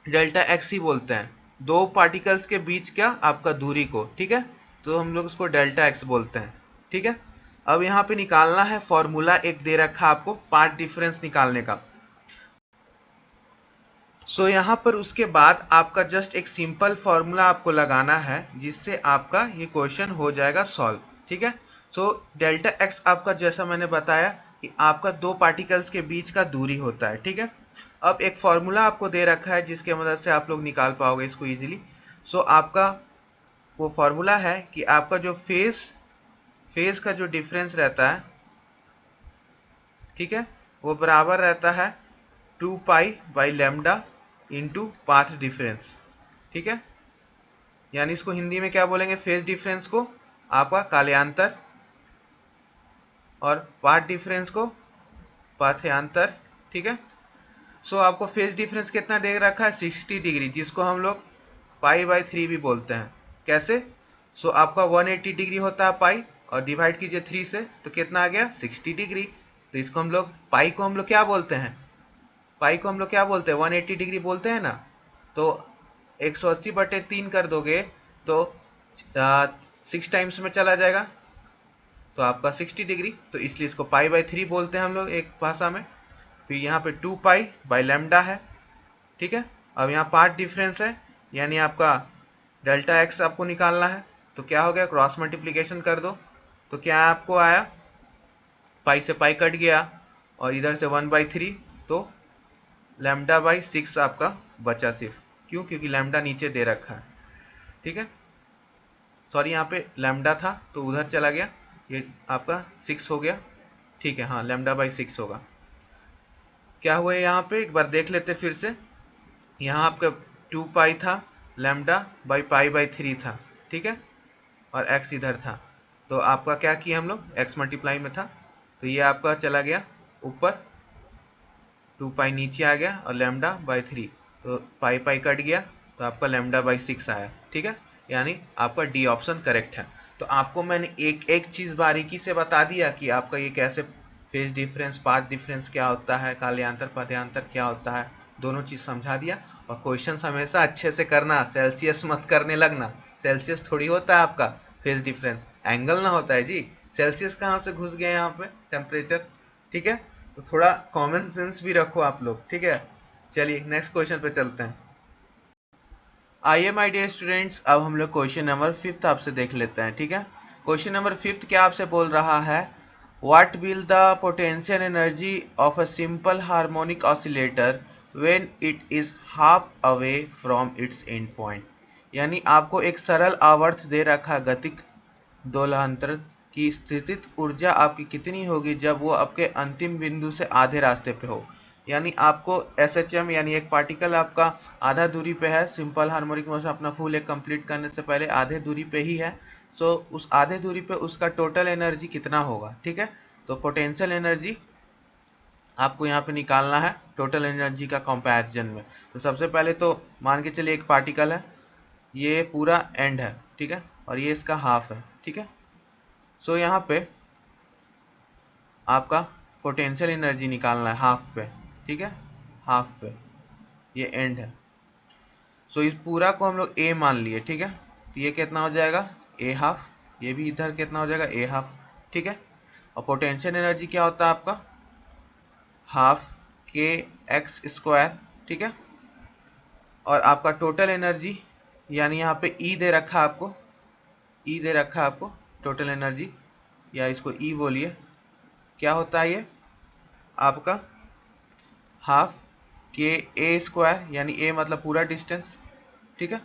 डेल्टा एक्स ही बोलते हैं, दो पार्टिकल्स के बीच क्या आपका दूरी को। ठीक है, तो हम लोग उसको डेल्टा एक्स बोलते हैं। ठीक है, अब यहाँ पे निकालना है फॉर्मूला, एक दे रखा आपको पाथ डिफरेंस निकालने का। सो यहाँ पर उसके बाद आपका जस्ट एक सिंपल फॉर्मूला आपको लगाना है, जिससे आपका ये क्वेश्चन हो जाएगा सॉल्व। ठीक है, सो डेल्टा एक्स आपका जैसा मैंने बताया कि आपका दो पार्टिकल्स के बीच का दूरी होता है। ठीक है, अब एक फॉर्मूला आपको दे रखा है जिसके मदद से आप लोग निकाल पाओगे इसको इजीली। सो आपका वो फॉर्मूला है कि आपका जो फेज का जो डिफरेंस रहता है, ठीक है, वो बराबर रहता है 2 pi by lambda into path difference. ठीक है, यानी इसको हिंदी में क्या बोलेंगे, फेज डिफरेंस को आपका कालांतर और पाथ डिफरेंस को पाथयांतर। ठीक है, सो आपको फेज डिफरेंस कितना दे रखा है, 60 डिग्री, जिसको हम लोग पाई बाई 3 भी बोलते हैं। कैसे, सो आपका 180 डिग्री होता है पाई, और डिवाइड कीजिए 3 से, तो कितना आ गया 60 डिग्री। तो इसको हम लोग पाई को हम लोग क्या बोलते हैं, पाई को हम लोग क्या बोलते हैं, 180 डिग्री बोलते हैं ना। तो 180/3 कर दोगे तो 6 टाइम्स में चला जाएगा, तो आपका 60 डिग्री, तो इसलिए इसको पाई बाई 3 बोलते हैं हम लोग एक भाषा में। फिर यहाँ पे 2 पाई बाई लैम्डा है, ठीक है। अब यहाँ पाथ डिफरेंस है, यानी आपका डेल्टा एक्स आपको निकालना है। तो क्या हो गया, क्रॉस मल्टीप्लीकेशन कर दो, तो क्या आपको आया, पाई से पाई कट गया और इधर से 1/3, तो लैम्डा बाई 6 आपका बचा सिर्फ। क्यों, क्योंकि लैम्डा नीचे दे रखा है, ठीक है। सॉरी, यहाँ पे लैम्डा था तो उधर चला गया, ये आपका 6 हो गया, ठीक है। हाँ, लैम्डा बाई 6 होगा। क्या हुआ यहाँ पे, एक बार देख लेते फिर से। यहाँ आपका 2 पाई था, लैम्डा बाई पाई बाई 3 था, ठीक है, और x इधर था। तो आपका क्या किया हम लोग, x मल्टीप्लाई में था, तो ये आपका चला गया ऊपर, 2 पाई नीचे आ गया और लैम्डा बाई 3, तो पाई पाई कट गया, तो आपका लैम्डा बाई 6 आया, ठीक है। यानी आपका डी ऑप्शन करेक्ट है। तो आपको मैंने एक एक चीज़ बारीकी से बता दिया कि आपका ये कैसे फेज डिफरेंस, पाथ डिफरेंस क्या होता है, काल्यांतर पद्यांतर क्या होता है, दोनों चीज़ समझा दिया। और क्वेश्चन हमेशा अच्छे से करना, सेल्सियस मत करने लगना। सेल्सियस थोड़ी होता है आपका फेज डिफरेंस, एंगल ना होता है जी। सेल्सियस कहाँ से घुस गया यहाँ पे, टेम्परेचर, ठीक है। तो थोड़ा कॉमन सेंस भी रखो आप लोग, ठीक है। चलिए नेक्स्ट क्वेश्चन पे चलते हैं। आइए माय डियर स्टूडेंट्स, अब हम लोग क्वेश्चन नंबर 5 आपसे देख लेते हैं, ठीक है। क्वेश्चन नंबर 5 क्या आपसे बोल रहा है, what will the potential energy of a simple harmonic oscillator when it is half away from its and point. यानी आपको एक सरल आवर्त दे रखा गतिक दोलनांतर की स्थितिज ऊर्जा आपकी कितनी होगी जब वो आपके अंतिम बिंदु से आधे रास्ते पे हो। यानी आपको SHM यानी एक पार्टिकल आपका आधा दूरी पे है, सिंपल हार्मोनिक मोशन अपना फुल एक कंप्लीट करने से पहले आधे दूरी पे ही है। सो उस आधे दूरी पे उसका टोटल एनर्जी कितना होगा, ठीक है। तो पोटेंशियल एनर्जी आपको यहाँ पे निकालना है टोटल एनर्जी का कंपैरिजन में। तो सबसे पहले तो मान के चलिए एक पार्टिकल है, ये पूरा एंड है, ठीक है, और ये इसका हाफ है, ठीक है। सो यहाँ पे आपका पोटेंशियल एनर्जी निकालना है हाफ पे, ठीक है, हाफ पे, ये एंड है। सो इस पूरा को हम लोग ए मान लिए, ठीक है। तो ये कितना हो जाएगा, ए हाफ, ये भी इधर कितना हो जाएगा, ए हाफ, ठीक है। और पोटेंशियल एनर्जी क्या होता है आपका, हाफ के एक्स स्क्वायर, ठीक है। और आपका टोटल एनर्जी, यानी यहाँ पे ई दे रखा है आपको, ई दे रखा है आपको टोटल एनर्जी, या इसको ई बोलिए, क्या होता है ये आपका हाफ के ए स्क्वायर, यानी ए मतलब पूरा डिस्टेंस, ठीक है।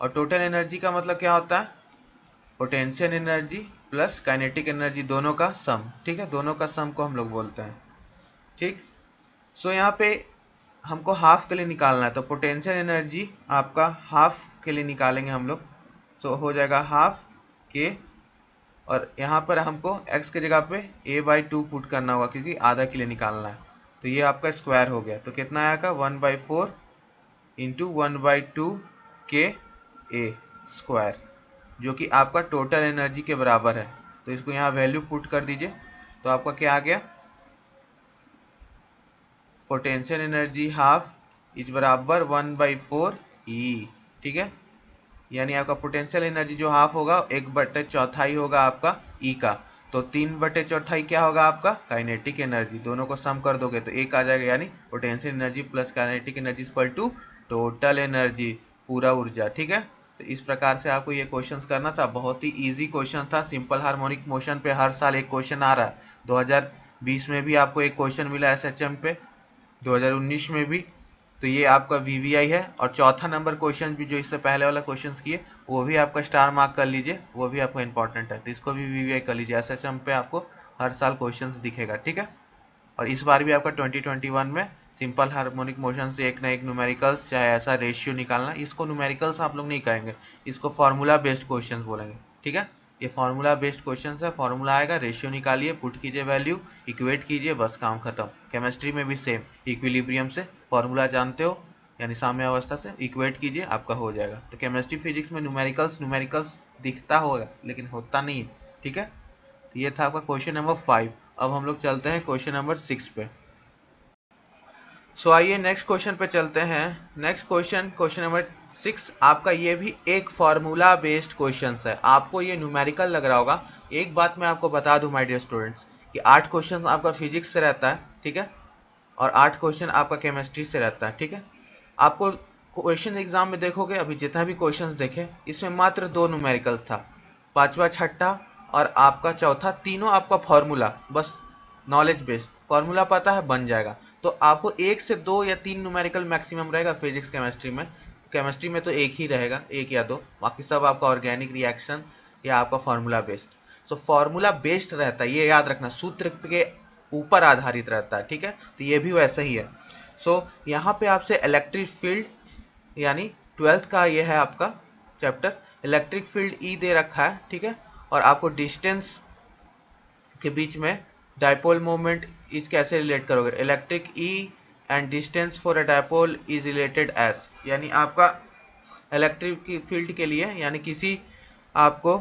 और टोटल एनर्जी का मतलब क्या होता है, potential energy plus kinetic energy दोनों का सम, ठीक है, दोनों का सम को हम लोग बोलते हैं, ठीक। सो यहाँ पे हमको हाफ के लिए निकालना है, तो पोटेंशियल एनर्जी आपका हाफ के लिए निकालेंगे हम लोग। सो हो जाएगा हाफ के, और यहाँ पर हमको x के जगह पे a/2 पुट करना होगा क्योंकि आधा के लिए निकालना है। तो ये आपका स्क्वायर हो गया, तो कितना आएगा 1/4 इंटू 1/2 के ए स्क्वायर, जो कि आपका टोटल एनर्जी के बराबर है। तो इसको यहाँ वैल्यू पुट कर दीजिए, तो आपका क्या आ गया, पोटेंशियल एनर्जी हाफ इज बराबर 1/4 ई, ठीक है। यानी आपका पोटेंशियल एनर्जी जो हाफ होगा 1/4 होगा आपका ई का, तो 3/4 क्या होगा आपका काइनेटिक एनर्जी। दोनों को सम कर दोगे तो एक आ जाएगा, यानी potential energy plus kinetic energy equal to total energy, पूरा ऊर्जा, ठीक है। तो इस प्रकार से आपको ये क्वेश्चंस करना था, बहुत ही इजी क्वेश्चन था। सिंपल हार्मोनिक मोशन पे हर साल एक क्वेश्चन आ रहा है, 2020 में भी आपको एक क्वेश्चन मिला SHM पे, 2019 में भी। तो ये आपका VVI है, और चौथा नंबर क्वेश्चन भी जो इससे पहले वाला क्वेश्चन किए वो भी आपका स्टार मार्क कर लीजिए, वो भी आपका इंपॉर्टेंट है, तो इसको भी VVI कर लीजिए। SHM पे आपको हर साल क्वेश्चंस दिखेगा, ठीक है। और इस बार भी आपका 2021 में सिंपल हार्मोनिक मोशन से एक ना एक न्यूमेरिकल्स चाहे ऐसा रेशियो निकालना, इसको न्यूमेरिकल्स आप लोग नहीं कहेंगे, इसको फॉर्मूला बेस्ड क्वेश्चन बोलेंगे, ठीक है। ये फॉर्मूला बेस्ड क्वेश्चन है, फॉर्मूला आएगा, रेशियो निकालिए, पुट कीजिए वैल्यू, इक्वेट कीजिए, बस काम खत्म। केमिस्ट्री में भी सेम, इक्विलिब्रियम से फॉर्मूला जानते हो, यानी साम्य अवस्था से इक्वेट कीजिए, आपका हो जाएगा। तो केमिस्ट्री फिजिक्स में न्यूमेरिकल्स दिखता होगा लेकिन होता नहीं है, ठीक है। तो ये था आपका क्वेश्चन नंबर 5। अब हम लोग चलते हैं क्वेश्चन नंबर 6 पे। सो आइए नेक्स्ट क्वेश्चन पे चलते हैं। नेक्स्ट क्वेश्चन नंबर 6 आपका ये भी एक फॉर्मूला बेस्ड क्वेश्चन है। आपको ये न्यूमेरिकल लग रहा होगा। एक बात मैं आपको बता दूं माय डियर स्टूडेंट्स कि 8 क्वेश्चन आपका फिजिक्स से रहता है, ठीक है। और 8 क्वेश्चन आपका केमिस्ट्री से रहता है। ठीक है, आपको क्वेश्चन एग्जाम में देखोगे, अभी जितना भी क्वेश्चंस देखे इसमें मात्र 2 न्यूमेरिकल्स था, पांचवा छठा और आपका चौथा, तीनों आपका फॉर्मूला, बस नॉलेज बेस्ड फॉर्मूला पता है बन जाएगा। तो आपको 1 से 2 या 3 न्यूमेरिकल मैक्सिमम रहेगा फिजिक्स केमिस्ट्री में। केमिस्ट्री में तो एक ही रहेगा, एक या दो, बाकी सब आपका ऑर्गेनिक रिएक्शन या आपका formula based. So formula based रहता है, ये याद रखना, सूत्र के ऊपर आधारित रहता है। ठीक है, तो ये भी वैसा ही है। सो यहाँ पे आपसे इलेक्ट्रिक फील्ड यानी 12th का ये है आपका चैप्टर, इलेक्ट्रिक फील्ड ई दे रखा है। ठीक है, और आपको डिस्टेंस के बीच में डायपोल मोमेंट इस कैसे रिलेट करोगे, electric E and distance for a dipole is related as, यानी आपका इलेक्ट्रिक फील्ड के लिए यानी किसी आपको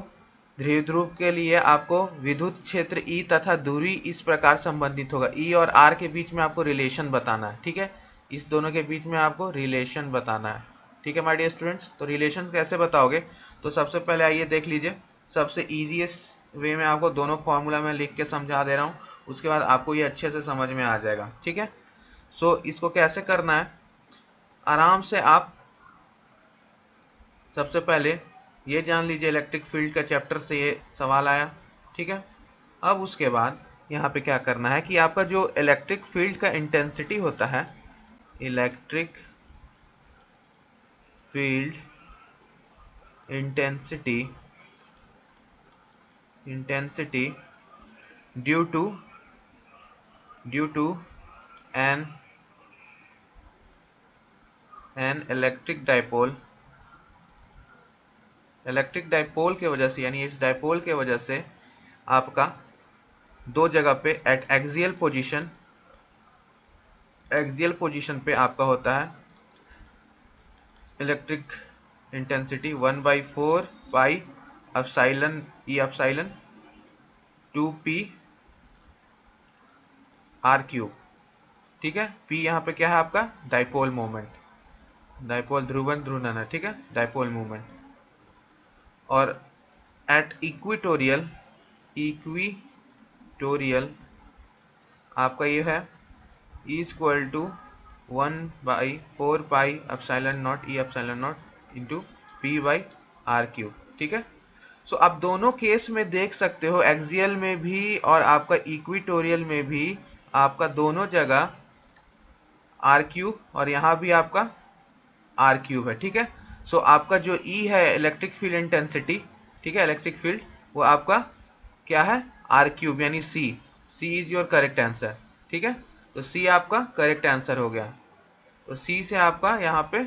द्विध्रुव के लिए आपको विद्युत क्षेत्र ई तथा दूरी इस प्रकार संबंधित होगा। ई और आर के बीच में आपको रिलेशन बताना है। ठीक है, इस दोनों के बीच में आपको रिलेशन बताना है। ठीक है माय डियर स्टूडेंट्स, तो रिलेशन कैसे बताओगे, तो सबसे पहले आइए देख लीजिए, सबसे ईजीएस्ट वे में आपको दोनों फॉर्मूला में लिख के समझा दे रहा हूँ, उसके बाद आपको ये अच्छे से समझ में आ जाएगा। ठीक है, सो इसको कैसे करना है, आराम से आप सबसे पहले ये जान लीजिए, इलेक्ट्रिक फील्ड का चैप्टर से ये सवाल आया। ठीक है, अब उसके बाद यहाँ पे क्या करना है कि आपका जो इलेक्ट्रिक फील्ड का इंटेंसिटी होता है, electric field intensity due to an electric dipole के वजह से, यानी इस डाइपोल के वजह से आपका दो जगह पे एट एक्सियल पोजीशन पे आपका होता है electric intensity 1/4 pi epsilon e epsilon 2p r cube. ठीक है, p यहाँ पे क्या है आपका डाइपोल मोमेंट, डाइपोल ध्रुवन ध्रुवण है। ठीक है, डाइपोल मोमेंट, और एट इक्विटोरियल आपका ये है E equal to 1/4 pi epsilon not e epsilon not into p/r³। ठीक है, सो आप दोनों केस में देख सकते हो, एक्सियल में भी और आपका इक्विटोरियल में भी आपका दोनों जगह r³ और यहाँ भी आपका r³ है। ठीक है, सो आपका जो E है इलेक्ट्रिक फील्ड इंटेंसिटी, ठीक है, इलेक्ट्रिक फील्ड, वो आपका क्या है r³ यानी C is your correct answer. ठीक है, तो C आपका करेक्ट आंसर हो गया, तो C से आपका यहाँ पे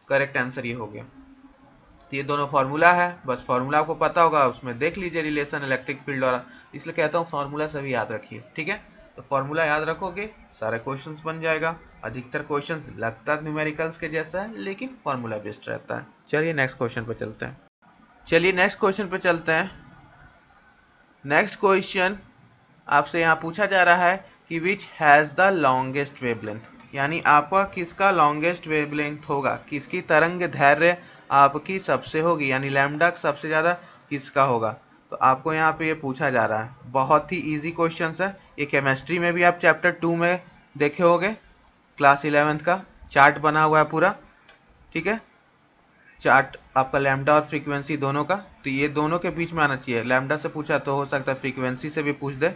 करेक्ट आंसर ये हो गया। तो ये दोनों फार्मूला है, बस फार्मूला आपको पता होगा, उसमें देख लीजिए रिलेशन इलेक्ट्रिक फील्ड और, इसलिए कहता हूँ फार्मूला सभी याद रखिए। ठीक है, तो फार्मूला याद रखोगे सारे क्वेश्चंस बन जाएगा। अधिकतर क्वेश्चंस लगता न्यूमेरिकल्स के जैसा है लेकिन फार्मूला बेस्ड रहता है। चलिए नेक्स्ट क्वेश्चन पे चलते हैं। नेक्स्ट क्वेश्चन आपसे यहाँ पूछा जा रहा है कि which has the longest wavelength, यानी आपका किसका लॉन्गेस्ट वेवलेंथ होगा, किसकी तरंग दैर्घ्य आपकी सबसे होगी, यानी लैम्डा सबसे ज़्यादा किसका होगा। तो आपको यहाँ पे ये पूछा जा रहा है, बहुत ही इजी क्वेश्चन है ये। केमिस्ट्री में भी आप चैप्टर 2 में देखे होगे, क्लास 11th का चार्ट बना हुआ है पूरा। ठीक है, चार्ट आपका लैम्डा और फ्रीक्वेंसी दोनों का, तो ये दोनों के बीच में आना चाहिए। लैम्डा से पूछा तो हो सकता है फ्रीक्वेंसी से भी पूछ दे,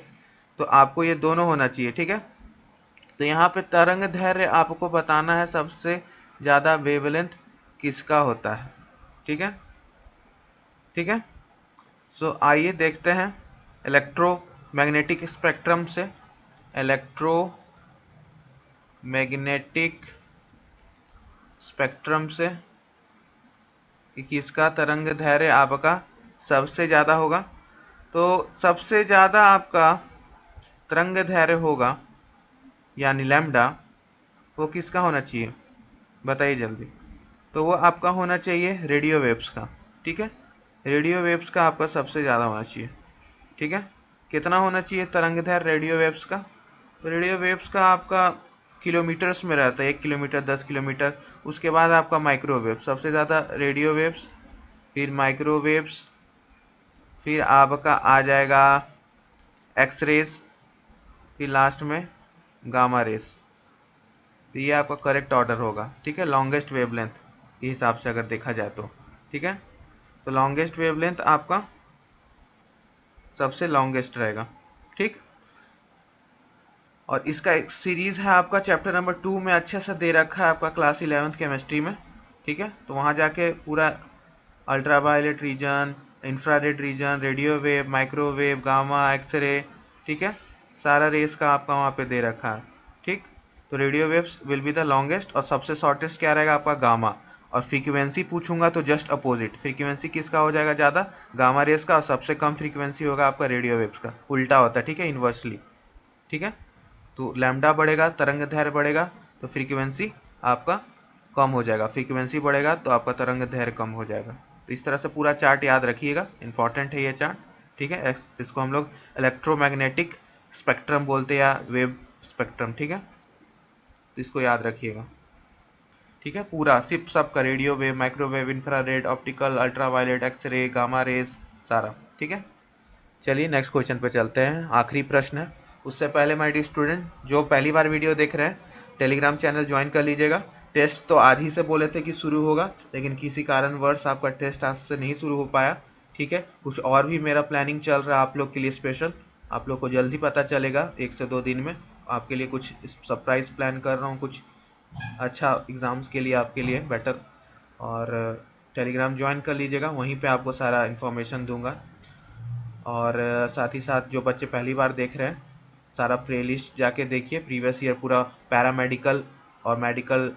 तो आपको ये दोनों होना चाहिए। ठीक है, तो यहाँ पे तरंग दैर्घ्य आपको बताना है सबसे ज़्यादा वेवलेंथ किसका होता है। ठीक है, ठीक है, सो आइए देखते हैं इलेक्ट्रोमैग्नेटिक स्पेक्ट्रम से, इलेक्ट्रोमैग्नेटिक स्पेक्ट्रम से कि किसका तरंग दैर्घ्य आपका सबसे ज़्यादा होगा। तो सबसे ज़्यादा आपका तरंग दैर्घ्य होगा यानी लैम्डा, वो किसका होना चाहिए बताइए जल्दी। तो वो आपका होना चाहिए रेडियो वेव्स का। ठीक है, रेडियो वेव्स का आपका सबसे ज़्यादा होना चाहिए। ठीक है, कितना होना चाहिए तरंग दैर्घ्य रेडियो वेव्स का, तो रेडियो वेव्स का आपका किलोमीटर्स में रहता है, 1 किलोमीटर 10 किलोमीटर। उसके बाद आपका माइक्रोवेव, सबसे ज़्यादा रेडियो वेव्स, फिर माइक्रोवेव्स, फिर आपका आ जाएगा एक्स रेज, फिर लास्ट में गामा रेस। तो ये आपका करेक्ट ऑर्डर होगा, ठीक है, लॉन्गेस्ट वेवलेंथ के हिसाब से अगर देखा जाए तो, ठीक है। तो लॉन्गेस्ट वेवलेंथ आपका सबसे लॉन्गेस्ट रहेगा, ठीक। और इसका एक सीरीज है आपका चैप्टर नंबर 2 में अच्छे से दे रखा है आपका क्लास 11th केमिस्ट्री में, ठीक है। तो वहाँ जाके पूरा ultraviolet region, infrared region, radio wave, microwave, gamma, x ray, ठीक है, सारा रेस का आपका वहाँ पे दे रखा है, ठीक। तो radio waves will be the longest और सबसे शॉर्टेस्ट क्या रहेगा आपका गामा। और फ्रीक्वेंसी पूछूंगा तो जस्ट अपोजिट, फ्रीक्वेंसी किसका हो जाएगा ज़्यादा, गामा रेस का, और सबसे कम फ्रीक्वेंसी होगा आपका रेडियो वेव्स का, उल्टा होता है, ठीक है, इन्वर्सली, ठीक है। तो लैम्डा बढ़ेगा, तरंग दैर्घ्य बढ़ेगा, तो फ्रीक्वेंसी आपका कम हो जाएगा, फ्रीक्वेंसी बढ़ेगा तो आपका तरंग दैर्घ्य कम हो जाएगा। तो इस तरह से पूरा चार्ट याद रखिएगा, इंपॉर्टेंट है ये चार्ट, ठीक है। इसको हम लोग इलेक्ट्रोमैग्नेटिक स्पेक्ट्रम बोलते हैं या वेव स्पेक्ट्रम, ठीक है। तो इसको याद रखिएगा, ठीक है, पूरा सिप सब का, radio wave, microwave, infrared, optical, ultraviolet, x ray, gamma rays, सारा, ठीक है। चलिए नेक्स्ट क्वेश्चन पे चलते हैं, आखिरी प्रश्न है। उससे पहले माय डियर स्टूडेंट, जो पहली बार वीडियो देख रहे हैं टेलीग्राम चैनल ज्वाइन कर लीजिएगा। टेस्ट तो आज ही से बोले थे कि शुरू होगा, लेकिन किसी कारणवश आपका टेस्ट आज से नहीं शुरू हो पाया, ठीक है। कुछ और भी मेरा प्लानिंग चल रहा है आप लोग के लिए स्पेशल, आप लोग को जल्दी पता चलेगा 1 से 2 दिन में। आपके लिए कुछ सरप्राइज प्लान कर रहा हूँ, कुछ अच्छा एग्ज़ाम्स के लिए आपके लिए बेटर। और टेलीग्राम ज्वाइन कर लीजिएगा, वहीं पे आपको सारा इन्फॉर्मेशन दूंगा। और साथ ही साथ जो बच्चे पहली बार देख रहे हैं, सारा प्लेलिस्ट जाके देखिए, प्रीवियस ईयर पूरा पैरामेडिकल और मेडिकल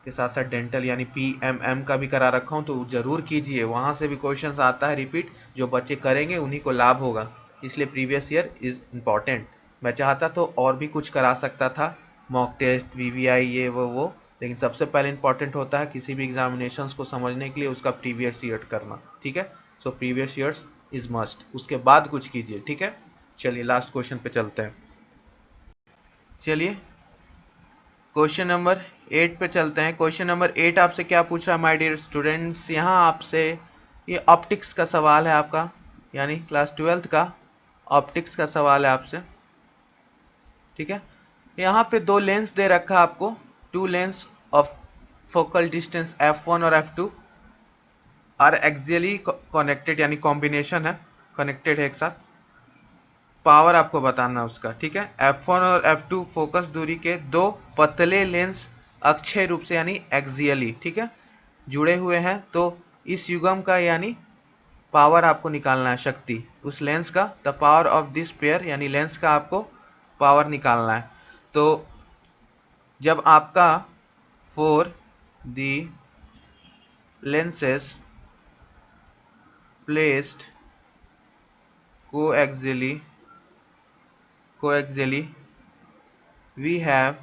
के साथ साथ डेंटल यानी PMM का भी करा रखा हूँ, तो ज़रूर कीजिए, वहाँ से भी क्वेश्चंस आता है रिपीट, जो बच्चे करेंगे उन्हीं को लाभ होगा, इसलिए प्रीवियस ईयर इज़ इम्पॉर्टेंट। मैं चाहता तो और भी कुछ करा सकता था, मॉक टेस्ट, VVI, ये वो, लेकिन सबसे पहले इंपॉर्टेंट होता है किसी भी एग्जामिनेशंस को समझने के लिए उसका प्रीवियस ईयर करना, ठीक है। So previous years is must, उसके बाद कुछ कीजिए, ठीक है। चलिए लास्ट क्वेश्चन पे चलते हैं। चलिए क्वेश्चन नंबर 8 पे चलते हैं। क्वेश्चन नंबर 8 आपसे क्या पूछ रहा है माय डियर स्टूडेंट्स, यहाँ आपसे ये ऑप्टिक्स का सवाल है आपका, यानी क्लास 12th का ऑप्टिक्स का सवाल है आपसे, ठीक है। यहाँ पे दो लेंस दे रखा है आपको, two lens of focal distance f1 और f2 आर एक्सियली कनेक्टेड, यानी कॉम्बिनेशन है, कनेक्टेड है एक साथ। पावर आपको बताना है उसका, ठीक है। f1 और f2 फोकस दूरी के दो पतले लेंस अक्षय रूप से यानी एक्सियली, ठीक है, जुड़े हुए हैं। तो इस युग्म का यानी पावर आपको निकालना है, शक्ति उस लेंस का, the power of this pair यानी लेंस का आपको पावर निकालना है। तो जब आपका for the lenses placed coaxially we have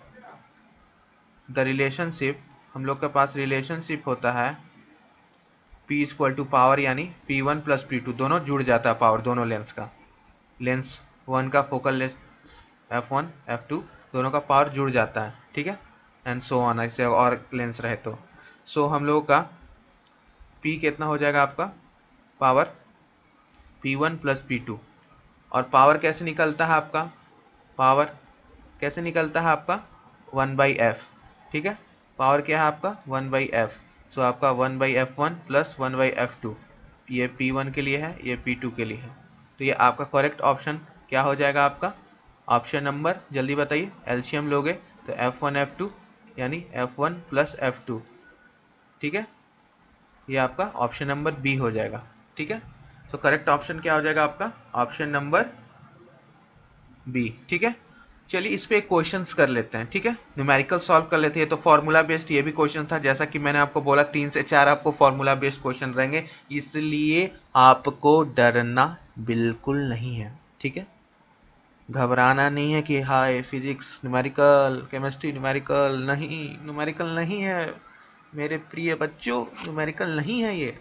the relationship, हम लोग के पास रिलेशनशिप होता है P इक्वल टू पावर यानी P1 प्लस P2, दोनों जुड़ जाता है पावर, दोनों लेंस का, लेंस 1 का फोकल लेंस F1 F2 दोनों का पावर जुड़ जाता है, ठीक है, एंड सो ऑन, ऐसे और लेंस रहे तो। सो हम लोगों का P कितना हो जाएगा आपका, पावर P1 प्लस P2। और पावर कैसे निकलता है आपका, पावर कैसे निकलता है आपका 1/f, ठीक है। पावर क्या है आपका 1/f, सो आपका 1/f1 प्लस 1/f2, ये P1 के लिए है, ये P2 के लिए है। तो ये आपका करेक्ट ऑप्शन क्या हो जाएगा आपका, ऑप्शन नंबर, जल्दी बताइए, एलसीएम लोगे तो f1 f2 यानी f1 प्लस f2, ठीक है, ये आपका ऑप्शन नंबर बी हो जाएगा, ठीक है। तो करेक्ट ऑप्शन क्या हो जाएगा आपका, ऑप्शन नंबर बी, ठीक है। चलिए इस पे क्वेश्चंस कर लेते हैं, ठीक है, न्यूमेरिकल सॉल्व कर लेते हैं। तो फॉर्मूला बेस्ड ये भी क्वेश्चन था, जैसा कि मैंने आपको बोला 3 से 4 आपको फॉर्मूला बेस्ड क्वेश्चन रहेंगे, इसलिए आपको डरना बिल्कुल नहीं है, ठीक है, घबराना नहीं है कि हाय फिजिक्स न्यूमेरिकल, केमिस्ट्री न्यूमेरिकल, नहीं न्यूमेरिकल नहीं है मेरे प्रिय बच्चों, न्यूमेरिकल नहीं है ये,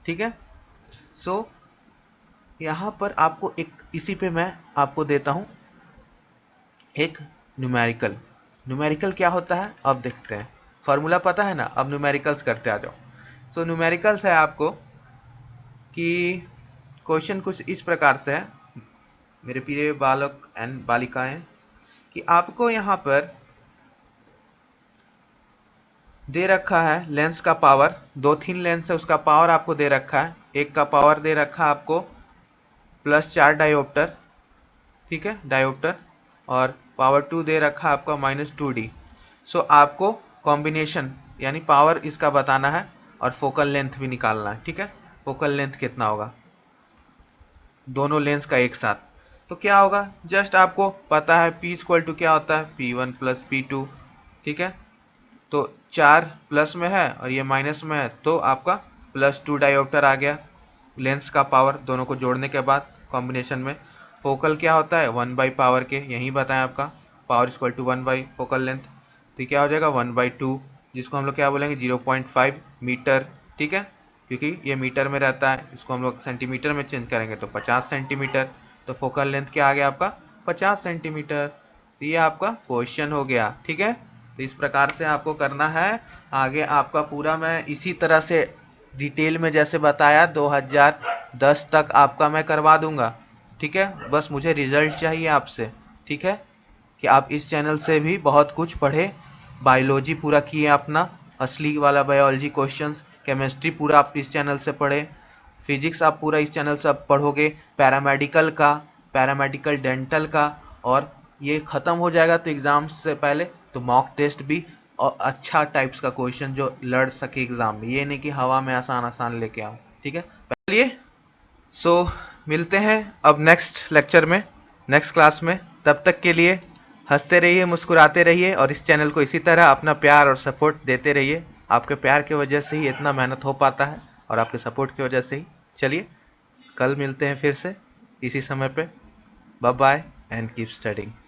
ठीक है। सो यहाँ पर आपको एक, इसी पे मैं आपको देता हूँ एक न्यूमेरिकल। न्यूमेरिकल क्या होता है अब देखते हैं, फॉर्मूला पता है ना, अब न्यूमेरिकल्स करते आ जाओ। सो न्यूमेरिकल्स है आपको कि क्वेश्चन कुछ इस प्रकार से है मेरे प्रिय बालक एंड बालिकाएं, कि आपको यहाँ पर दे रखा है लेंस का पावर, 2 लेंस है उसका पावर आपको दे रखा है। एक का पावर दे रखा है आपको +4 डायोप्टर, ठीक है, डायोप्टर, और पावर 2 दे रखा है आपका -2D। सो आपको कॉम्बिनेशन यानी पावर इसका बताना है और फोकल लेंथ भी निकालना है, ठीक है। फोकल लेंथ कितना होगा दोनों लेंस का एक साथ, तो क्या होगा, जस्ट आपको पता है P इक्वल टू क्या होता है P1 + P2, ठीक है। तो 4 प्लस में है और ये माइनस में है, तो आपका +2 डायोप्टर आ गया लेंस का पावर दोनों को जोड़ने के बाद कॉम्बिनेशन में। फोकल क्या होता है 1 बाई पावर के, यही बताएं आपका power equal to 1 by focal length, तो क्या हो जाएगा 1/2, जिसको हम लोग क्या बोलेंगे 0.5 मीटर, ठीक है, क्योंकि ये मीटर में रहता है, इसको हम लोग सेंटीमीटर में चेंज करेंगे तो 50 सेंटीमीटर, तो फोकल लेंथ क्या आ गया आपका 50 सेंटीमीटर। तो ये आपका क्वेश्चन हो गया, ठीक है। तो इस प्रकार से आपको करना है। आगे आपका पूरा मैं इसी तरह से डिटेल में जैसे बताया 2010 तक आपका मैं करवा दूंगा, ठीक है। बस मुझे रिजल्ट चाहिए आपसे, ठीक है, कि आप इस चैनल से भी बहुत कुछ पढ़े, बायोलॉजी पूरा किए अपना, असली वाला बायोलॉजी क्वेश्चंस, केमिस्ट्री पूरा आप इस चैनल से पढ़े, फिजिक्स आप पूरा इस चैनल से आप पढ़ोगे, पैरामेडिकल का, पैरामेडिकल डेंटल का, और ये ख़त्म हो जाएगा तो एग्ज़ाम से पहले तो मॉक टेस्ट भी, और अच्छा टाइप्स का क्वेश्चन जो लड़ सके एग्ज़ाम में, ये नहीं कि हवा में आसान आसान लेके आओ, ठीक है। चलिए, सो मिलते हैं अब नेक्स्ट लेक्चर में, नेक्स्ट क्लास में। तब तक के लिए हंसते रहिए, मुस्कुराते रहिए, और इस चैनल को इसी तरह अपना प्यार और सपोर्ट देते रहिए। आपके प्यार की वजह से ही इतना मेहनत हो पाता है और आपके सपोर्ट की वजह से ही। चलिए, कल मिलते हैं फिर से इसी समय पे। Bye bye and keep studying.